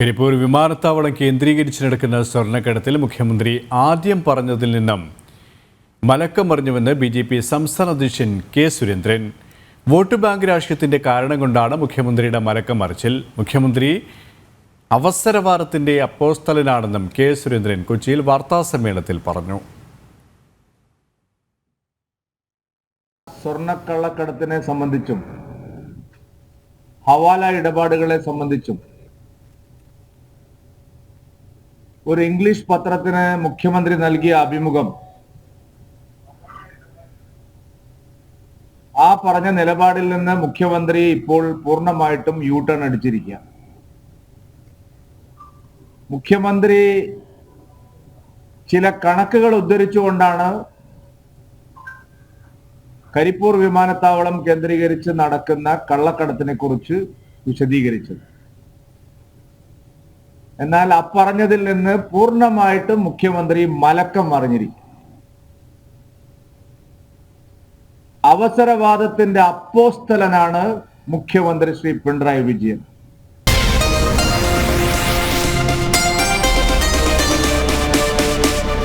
കരിപ്പൂർ വിമാനത്താവളം കേന്ദ്രീകരിച്ച് നടക്കുന്ന സ്വർണ്ണക്കടത്തിൽ മുഖ്യമന്ത്രി ആദ്യം പറഞ്ഞതിൽ നിന്നും മലക്കം മറിഞ്ഞുവെന്ന് ബി.ജെ.പി. സംസ്ഥാന അധ്യക്ഷൻ കെ സുരേന്ദ്രൻ. വോട്ട് ബാങ്ക് രാഷ്ട്രീയത്തിന്റെ കാരണം കൊണ്ടാണ് മുഖ്യമന്ത്രിയുടെ മലക്കം മറിച്ചിൽ. മുഖ്യമന്ത്രി അവസരവാദത്തിന്റെ അപ്പോസ്തലനാണെന്നും കെ സുരേന്ദ്രൻ കൊച്ചിയിൽ വാർത്താസമ്മേളനത്തിൽ പറഞ്ഞു. സ്വർണ്ണക്കള്ളക്കടത്തിനെ സംബന്ധിച്ചും ഹവാല ഇടപാടുകളെ സംബന്ധിച്ചും ഒരു ഇംഗ്ലീഷ് പത്രത്തിന് മുഖ്യമന്ത്രി നൽകിയ അഭിമുഖം ആ പറഞ്ഞ നിലപാടിൽ നിന്ന് മുഖ്യമന്ത്രി ഇപ്പോൾ പൂർണ്ണമായിട്ടും യു ടേൺ അടിച്ചിരിക്കുക. മുഖ്യമന്ത്രി ചില കണക്കുകൾ ഉദ്ധരിച്ചുകൊണ്ടാണ് കരിപ്പൂർ വിമാനത്താവളം കേന്ദ്രീകരിച്ച് നടക്കുന്ന കള്ളക്കടത്തിനെ കുറിച്ച് വിശദീകരിച്ചത്. എന്നാൽ അപ്പറഞ്ഞതിൽ നിന്ന് പൂർണ്ണമായിട്ടും മുഖ്യമന്ത്രി മലക്കം മറിഞ്ഞിരിക്കും. അവസരവാദത്തിന്റെ അപ്പോസ്തലനാണ് മുഖ്യമന്ത്രി ശ്രീ പിണറായി വിജയൻ.